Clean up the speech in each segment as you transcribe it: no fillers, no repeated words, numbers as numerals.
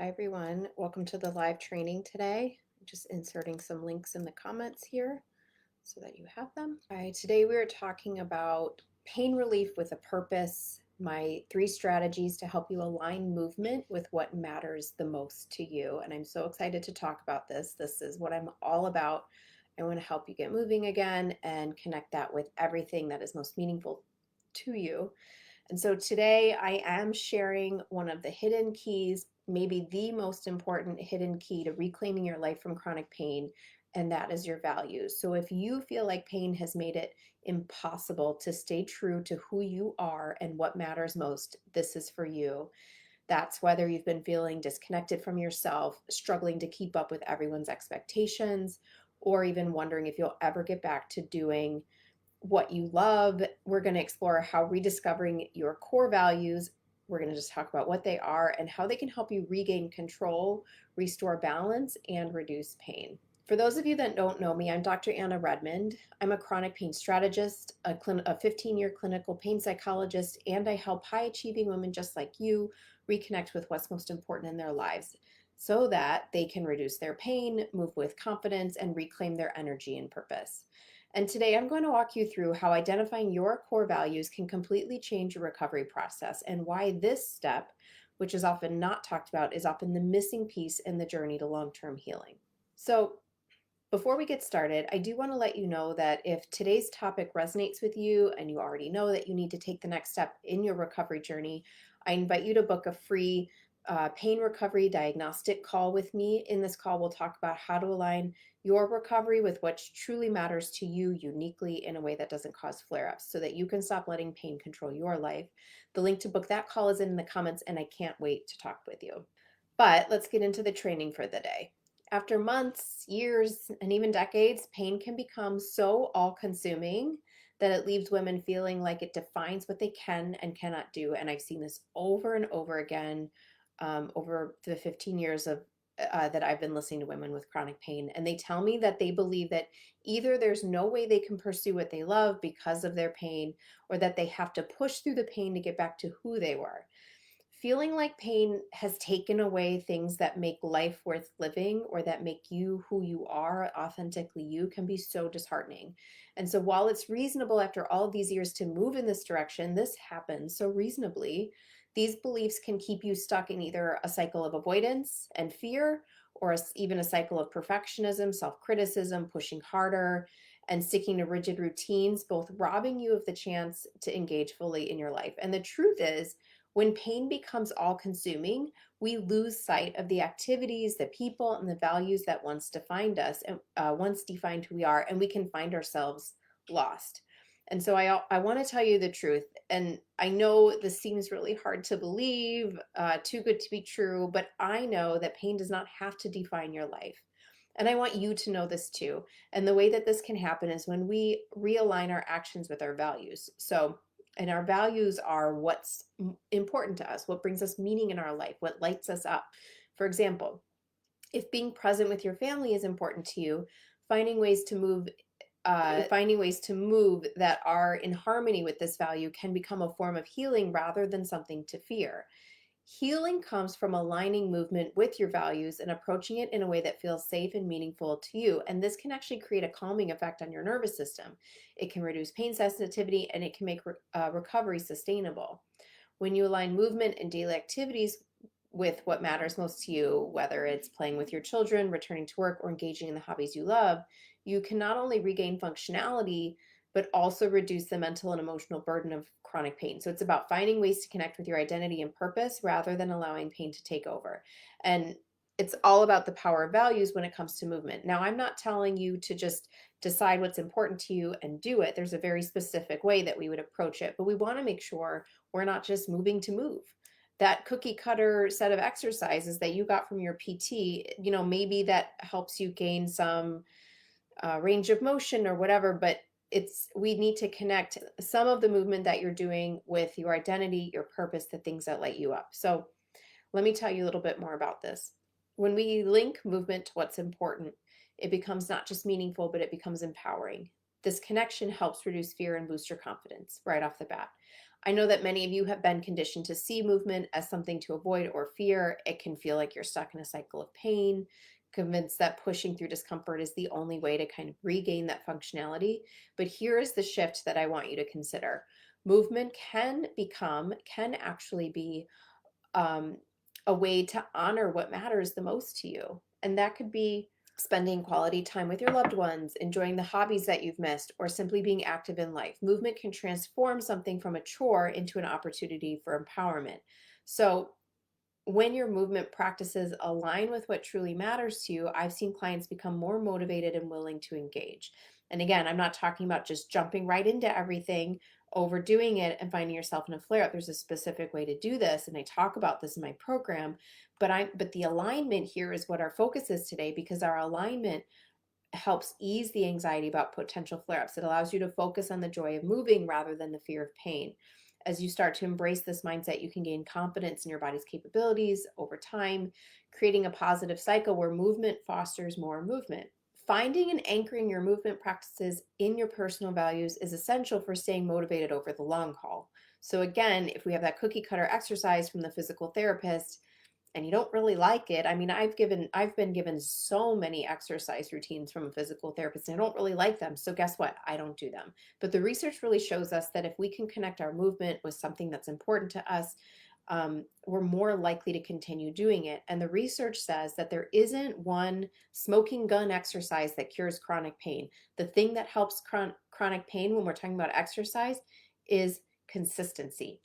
Hi everyone, welcome to the live training today. I'm just inserting some links in the comments here so that you have them. All right, today we are talking about pain relief with a purpose, my 3 strategies to help you align movement with what matters the most to you. And I'm so excited to talk about this. This is what I'm all about. I want to help you get moving again and connect that with everything that is most meaningful to you. And so today I am sharing one of the hidden keys, maybe the most important hidden key to reclaiming your life from chronic pain, and that is your values. So if you feel like pain has made it impossible to stay true to who you are and what matters most, this is for you. That's whether you've been feeling disconnected from yourself, struggling to keep up with everyone's expectations, or even wondering if you'll ever get back to doing what you love. We're going to explore how rediscovering your core values, we're going to just talk about what they are and how they can help you regain control, restore balance, and reduce pain. For those of you that don't know me, I'm Dr. Anna Redmond. I'm a chronic pain strategist, a 15-year clinical pain psychologist, and I help high-achieving women just like you reconnect with what's most important in their lives so that they can reduce their pain, move with confidence, and reclaim their energy and purpose. And today I'm going to walk you through how identifying your core values can completely change your recovery process and why this step, which is often not talked about, is often the missing piece in the journey to long-term healing. So before we get started, I do want to let you know that if today's topic resonates with you and you already know that you need to take the next step in your recovery journey, I invite you to book a free pain recovery diagnostic call with me. In this call, we'll talk about how to align your recovery with what truly matters to you uniquely in a way that doesn't cause flare-ups so that you can stop letting pain control your life. The link to book that call is in the comments, and I can't wait to talk with you. But let's get into the training for the day. After months, years, and even decades, pain can become so all-consuming that it leaves women feeling like it defines what they can and cannot do. And I've seen this over and over again over the 15 years of that I've been listening to women with chronic pain. And they tell me that they believe that either there's no way they can pursue what they love because of their pain, or that they have to push through the pain to get back to who they were. Feeling like pain has taken away things that make life worth living or that make you who you are, authentically you, can be so disheartening. And so while it's reasonable after all of these years to move in this direction, this happens so reasonably. These beliefs can keep you stuck in either a cycle of avoidance and fear, or even a cycle of perfectionism, self-criticism, pushing harder, and sticking to rigid routines, both robbing you of the chance to engage fully in your life. And the truth is, when pain becomes all-consuming, we lose sight of the activities, the people, and the values that once defined us and once defined who we are, and we can find ourselves lost. And so I want to tell you the truth, and I know this seems really hard to believe, too good to be true, but I know that pain does not have to define your life. And I want you to know this too. And the way that this can happen is when we realign our actions with our values. And our values are what's important to us, what brings us meaning in our life, what lights us up. For example, if being present with your family is important to you, finding ways to move that are in harmony with this value can become a form of healing rather than something to fear. Healing comes from aligning movement with your values and approaching it in a way that feels safe and meaningful to you. And this can actually create a calming effect on your nervous system. It can reduce pain sensitivity, and it can make recovery sustainable. When you align movement and daily activities with what matters most to you, whether it's playing with your children, returning to work, or engaging in the hobbies you love, you can not only regain functionality, but also reduce the mental and emotional burden of chronic pain. So it's about finding ways to connect with your identity and purpose rather than allowing pain to take over. And it's all about the power of values when it comes to movement. Now, I'm not telling you to just decide what's important to you and do it. There's a very specific way that we would approach it, but we want to make sure we're not just moving to move. That cookie cutter set of exercises that you got from your PT, maybe that helps you gain some range of motion or whatever, but we need to connect some of the movement that you're doing with your identity, your purpose, the things that light you up. So let me tell you a little bit more about this. When we link movement to what's important, it becomes not just meaningful, but it becomes empowering. This connection helps reduce fear and boost your confidence right off the bat. I know that many of you have been conditioned to see movement as something to avoid or fear. It can feel like you're stuck in a cycle of pain, convinced that pushing through discomfort is the only way to kind of regain that functionality. But here is the shift that I want you to consider. Movement can actually be um, a way to honor what matters the most to you. And that could be spending quality time with your loved ones, enjoying the hobbies that you've missed, or simply being active in life. Movement can transform something from a chore into an opportunity for empowerment. So, when your movement practices align with what truly matters to you, I've seen clients become more motivated and willing to engage. And again, I'm not talking about just jumping right into everything, overdoing it, and finding yourself in a flare up. There's a specific way to do this, and I talk about this in my program. But the alignment here is what our focus is today, because our alignment helps ease the anxiety about potential flare ups. It allows you to focus on the joy of moving rather than the fear of pain. As you start to embrace this mindset, you can gain confidence in your body's capabilities over time, creating a positive cycle where movement fosters more movement. Finding and anchoring your movement practices in your personal values is essential for staying motivated over the long haul. So, again, if we have that cookie cutter exercise from the physical therapist, and you don't really like it. I mean, I've been given so many exercise routines from a physical therapist and I don't really like them. So guess what? I don't do them. But the research really shows us that if we can connect our movement with something that's important to us, we're more likely to continue doing it. And the research says that there isn't one smoking gun exercise that cures chronic pain. The thing that helps chronic pain when we're talking about exercise is consistency,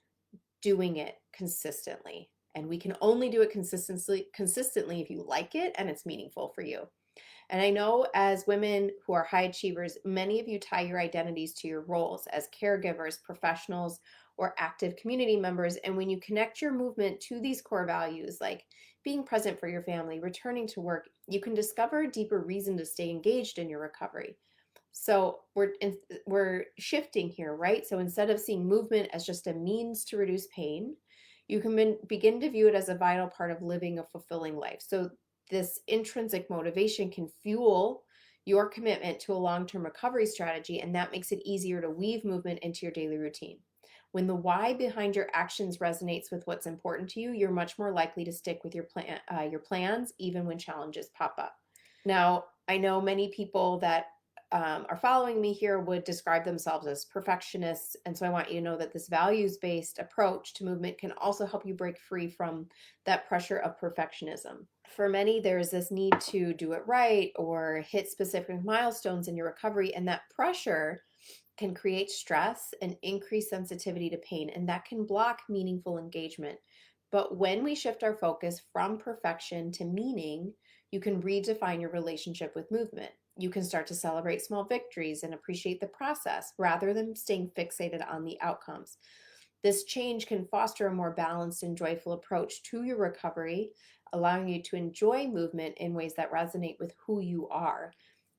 doing it consistently. And we can only do it consistently if you like it and it's meaningful for you. And I know as women who are high achievers, many of you tie your identities to your roles as caregivers, professionals, or active community members. And when you connect your movement to these core values, like being present for your family, returning to work, you can discover a deeper reason to stay engaged in your recovery. So we're shifting here, right? So instead of seeing movement as just a means to reduce pain, you can begin to view it as a vital part of living a fulfilling life. So this intrinsic motivation can fuel your commitment to a long-term recovery strategy, and that makes it easier to weave movement into your daily routine. When the why behind your actions resonates with what's important to you, you're much more likely to stick with your plans, even when challenges pop up. Now, I know many people that are following me here would describe themselves as perfectionists. And so I want you to know that this values-based approach to movement can also help you break free from that pressure of perfectionism. For many, there is this need to do it right or hit specific milestones in your recovery, and that pressure can create stress and increase sensitivity to pain, and that can block meaningful engagement. But when we shift our focus from perfection to meaning, you can redefine your relationship with movement. You can start to celebrate small victories and appreciate the process rather than staying fixated on the outcomes. This change can foster a more balanced and joyful approach to your recovery, allowing you to enjoy movement in ways that resonate with who you are.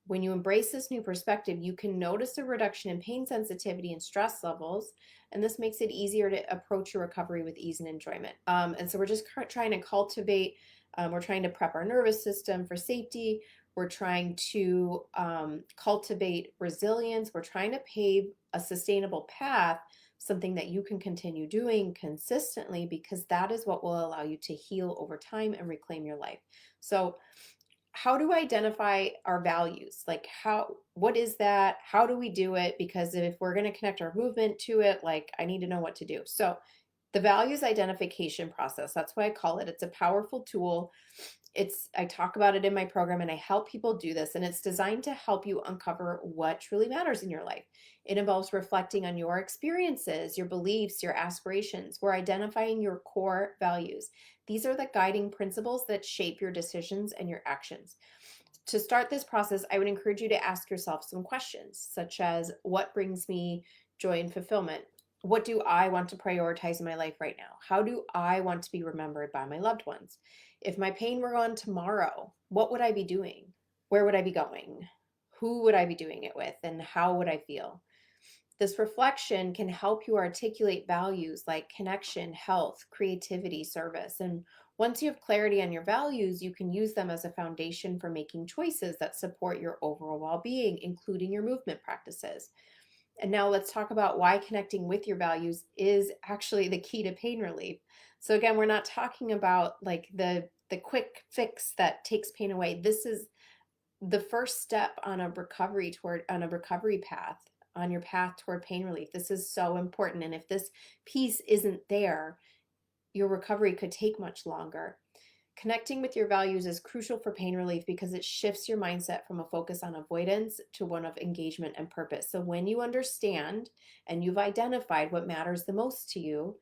When you embrace this new perspective, you can notice a reduction in pain sensitivity and stress levels, and this makes it easier to approach your recovery with ease and enjoyment. And so we're just trying to cultivate, we're trying to prep our nervous system for safety. We're trying to cultivate resilience. We're trying to pave a sustainable path, something that you can continue doing consistently, because that is what will allow you to heal over time and reclaim your life. So, how do we identify our values? Like what is that? How do we do it? Because if we're going to connect our movement to it, like I need to know what to do. So the values identification process, that's why I call it. It's a powerful tool. I talk about it in my program and I help people do this, and it's designed to help you uncover what truly matters in your life. It involves reflecting on your experiences, your beliefs, your aspirations. We're identifying your core values. These are the guiding principles that shape your decisions and your actions. To start this process, I would encourage you to ask yourself some questions, such as what brings me joy and fulfillment? What do I want to prioritize in my life right now? How do I want to be remembered by my loved ones? If my pain were gone tomorrow, what would I be doing? Where would I be going? Who would I be doing it with? And how would I feel? This reflection can help you articulate values like connection, health, creativity, service. And once you have clarity on your values, you can use them as a foundation for making choices that support your overall well being, including your movement practices. And now let's talk about why connecting with your values is actually the key to pain relief. So again, we're not talking about like the quick fix that takes pain away. This is the first step on a recovery path, on your path toward pain relief. This is so important. And if this piece isn't there, your recovery could take much longer. Connecting with your values is crucial for pain relief because it shifts your mindset from a focus on avoidance to one of engagement and purpose. So when you understand and you've identified what matters the most to you,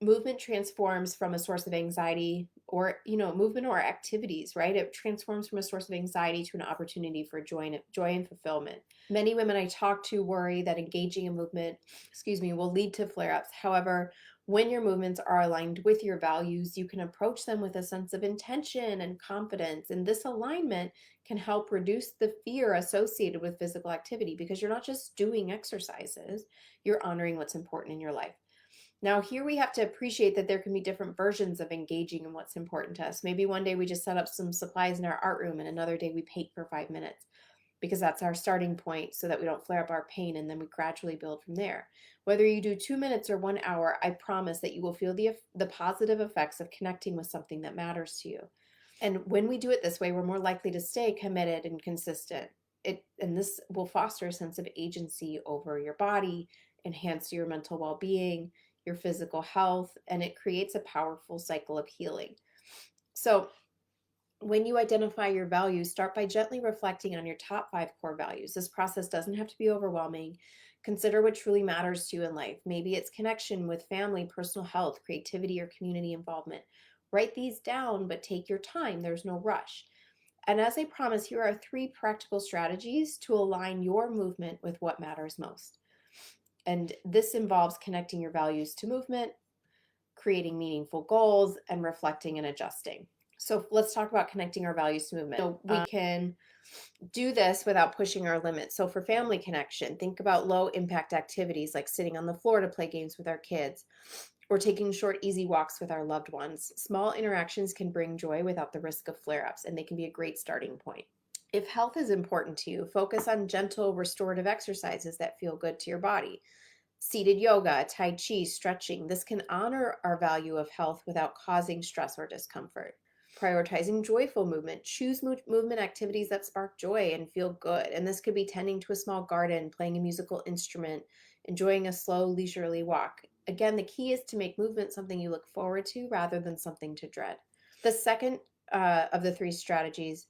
movement transforms from a source of anxiety, or movement or activities, right? It transforms from a source of anxiety to an opportunity for joy and fulfillment. Many women I talk to worry that engaging in movement, will lead to flare-ups. However, when your movements are aligned with your values, you can approach them with a sense of intention and confidence, and this alignment can help reduce the fear associated with physical activity, because you're not just doing exercises, you're honoring what's important in your life. Now, here we have to appreciate that there can be different versions of engaging in what's important to us. Maybe one day we just set up some supplies in our art room, and another day we paint for 5 minutes, because that's our starting point so that we don't flare up our pain, and then we gradually build from there. Whether you do 2 minutes or 1 hour, I promise that you will feel the positive effects of connecting with something that matters to you. And when we do it this way, we're more likely to stay committed and consistent. And this will foster a sense of agency over your body, enhance your mental well-being, your physical health, and it creates a powerful cycle of healing. So when you identify your values, start by gently reflecting on your top 5 core values. This process doesn't have to be overwhelming. Consider what truly matters to you in life. Maybe it's connection with family, personal health, creativity, or community involvement. Write these down, but take your time. There's no rush. And as I promised, here are 3 practical strategies to align your movement with what matters most. And this involves connecting your values to movement, creating meaningful goals, and reflecting and adjusting. So let's talk about connecting our values to movement. So we can do this without pushing our limits. So for family connection, think about low impact activities like sitting on the floor to play games with our kids, or taking short, easy walks with our loved ones. Small interactions can bring joy without the risk of flare-ups, and they can be a great starting point. If health is important to you, focus on gentle, restorative exercises that feel good to your body. Seated yoga, tai chi, stretching. This can honor our value of health without causing stress or discomfort. Prioritizing joyful movement. Choose movement activities that spark joy and feel good. And this could be tending to a small garden, playing a musical instrument, enjoying a slow, leisurely walk. Again, the key is to make movement something you look forward to rather than something to dread. The second of the 3 strategies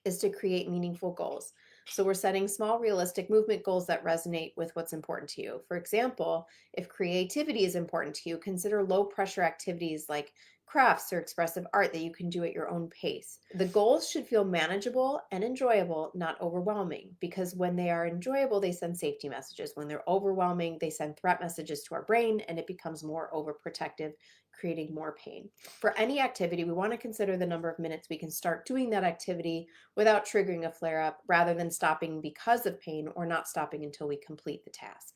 is to create meaningful goals. So we're setting small, realistic movement goals that resonate with what's important to you. For example, if creativity is important to you, consider low pressure activities like crafts or expressive art that you can do at your own pace. The goals should feel manageable and enjoyable, not overwhelming, because when they are enjoyable, they send safety messages. When they're overwhelming, they send threat messages to our brain, and it becomes more overprotective, creating more pain. For any activity, we want to consider the number of minutes we can start doing that activity without triggering a flare-up, rather than stopping because of pain or not stopping until we complete the task.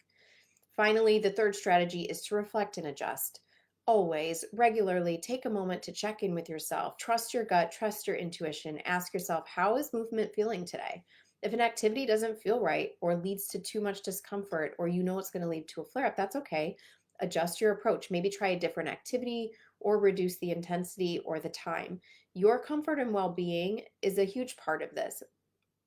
Finally, the third strategy is to reflect and adjust. Always, regularly, take a moment to check in with yourself. Trust your gut, trust your intuition. Ask yourself, how is movement feeling today? If an activity doesn't feel right or leads to too much discomfort, or you know it's going to lead to a flare-up, that's okay. Adjust your approach. Maybe try a different activity or reduce the intensity or the time. Your comfort and well-being is a huge part of this.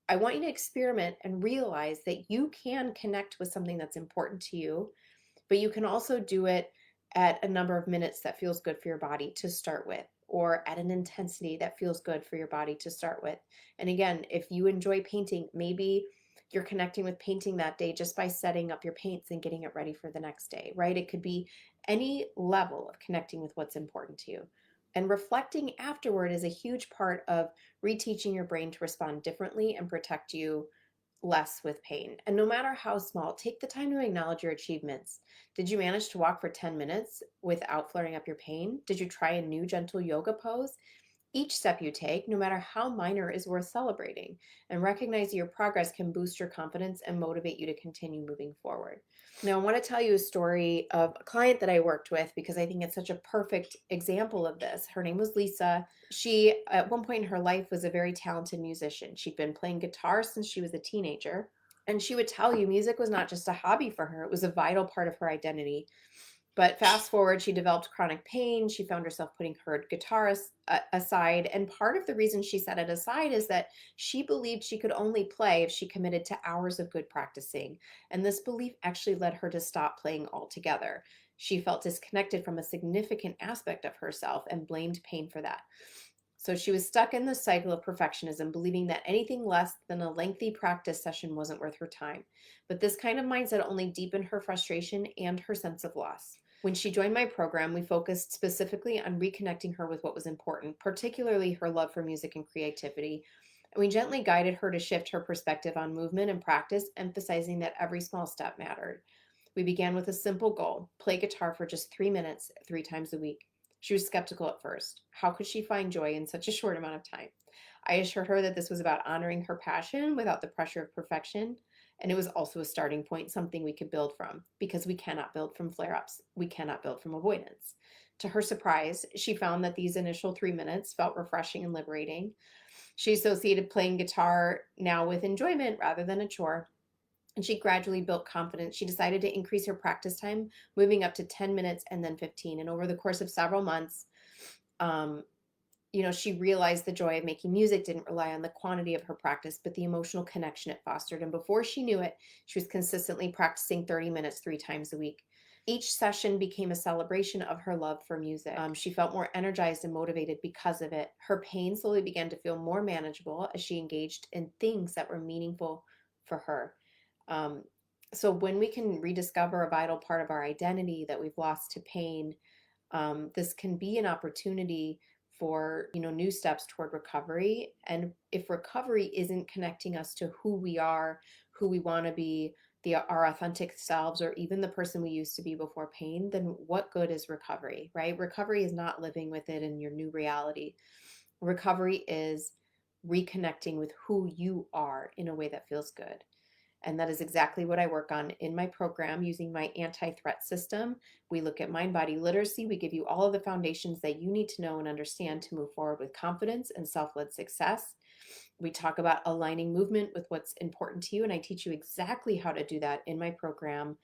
I want you to experiment and realize that you can connect with something that's important to you, but you can also do it at a number of minutes that feels good for your body to start with, or at an intensity that feels good for your body to start with. And again, if you enjoy painting, maybe you're connecting with painting that day just by setting up your paints and getting it ready for the next day, right? It could be any level of connecting with what's important to you. And reflecting afterward is a huge part of reteaching your brain to respond differently and protect you less with pain. And no matter how small, take the time to acknowledge your achievements. Did you manage to walk for 10 minutes without flaring up your pain? Did you try a new gentle yoga pose? Each step you take, no matter how minor, is worth celebrating, and recognizing your progress can boost your confidence and motivate you to continue moving forward. Now, I want to tell you a story of a client that I worked with because I think it's such a perfect example of this. Her name was Lisa. She, at one point in her life, was a very talented musician. She'd been playing guitar since she was a teenager. And she would tell you music was not just a hobby for her, it was a vital part of her identity. But fast forward, she developed chronic pain. She found herself putting her guitar aside. And part of the reason she set it aside is that she believed she could only play if she committed to hours of good practicing. And this belief actually led her to stop playing altogether. She felt disconnected from a significant aspect of herself and blamed pain for that. So she was stuck in the cycle of perfectionism, believing that anything less than a lengthy practice session wasn't worth her time. But this kind of mindset only deepened her frustration and her sense of loss. When she joined my program, we focused specifically on reconnecting her with what was important, particularly her love for music and creativity. And we gently guided her to shift her perspective on movement and practice, emphasizing that every small step mattered. We began with a simple goal: play guitar for just 3 minutes, 3 times a week. She was skeptical at first. How could she find joy in such a short amount of time? I assured her that this was about honoring her passion without the pressure of perfection. And it was also a starting point, something we could build from, because we cannot build from flare ups. We cannot build from avoidance. To her surprise, she found that these initial 3 minutes felt refreshing and liberating. She associated playing guitar now with enjoyment rather than a chore. And she gradually built confidence. She decided to increase her practice time, moving up to 10 minutes and then 15. And over the course of several months, um, she realized the joy of making music didn't rely on the quantity of her practice, but the emotional connection it fostered. And before she knew it, she was consistently practicing 30 minutes 3 times a week. Each session became a celebration of her love for music. She felt more energized and motivated because of it. Her pain slowly began to feel more manageable as she engaged in things that were meaningful for her. Um, so when we can rediscover a vital part of our identity that we've lost to pain, this can be an opportunity for new steps toward recovery. And if recovery isn't connecting us to who we are, who we want to be, our authentic selves, or even the person we used to be before pain, then what good is recovery, right? Recovery is not living with it in your new reality. Recovery is reconnecting with who you are in a way that feels good. And that is exactly what I work on in my program using my anti-threat system. We look at mind-body literacy. We give you all of the foundations that you need to know and understand to move forward with confidence and self-led success. We talk about aligning movement with what's important to you, and I teach you exactly how to do that in my program.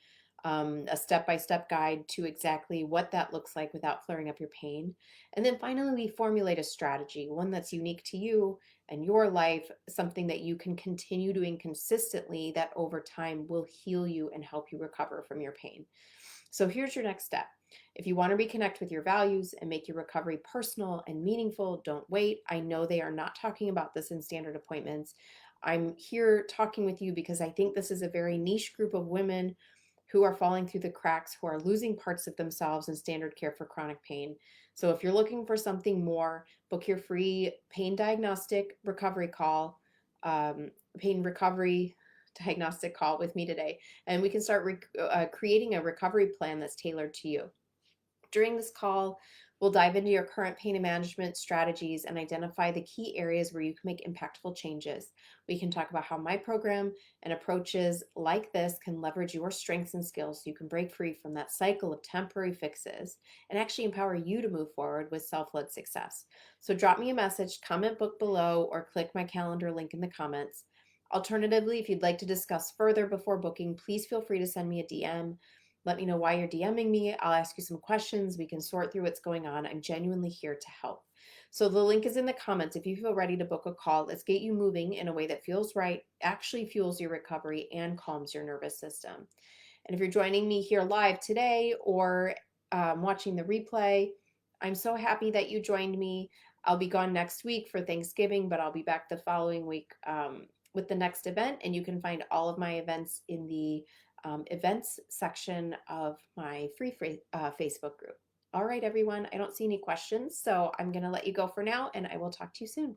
A step-by-step guide to exactly what that looks like without flaring up your pain. And then finally, we formulate a strategy, one that's unique to you and your life, something that you can continue doing consistently that over time will heal you and help you recover from your pain. So here's your next step. If you want to reconnect with your values and make your recovery personal and meaningful, don't wait. I know they are not talking about this in standard appointments. I'm here talking with you because I think this is a very niche group of women who are falling through the cracks, who are losing parts of themselves in standard care for chronic pain. So if you're looking for something more, book your free pain diagnostic recovery call, pain recovery diagnostic call with me today, and we can start creating a recovery plan that's tailored to you. During this call, we'll dive into your current pain management strategies and identify the key areas where you can make impactful changes. We can talk about how my program and approaches like this can leverage your strengths and skills so you can break free from that cycle of temporary fixes and actually empower you to move forward with self-led success. So drop me a message, comment book below, or click my calendar link in the comments. Alternatively, if you'd like to discuss further before booking, please feel free to send me a DM. Let me know why you're DMing me. I'll ask you some questions. We can sort through what's going on. I'm genuinely here to help. So the link is in the comments. If you feel ready to book a call, let's get you moving in a way that feels right, actually fuels your recovery, and calms your nervous system. And if you're joining me here live today or watching the replay, I'm so happy that you joined me. I'll be gone next week for Thanksgiving, but I'll be back the following week with the next event. And you can find all of my events in the events section of my free Facebook group. All right, everyone, I don't see any questions, so I'm going to let you go for now, and I will talk to you soon.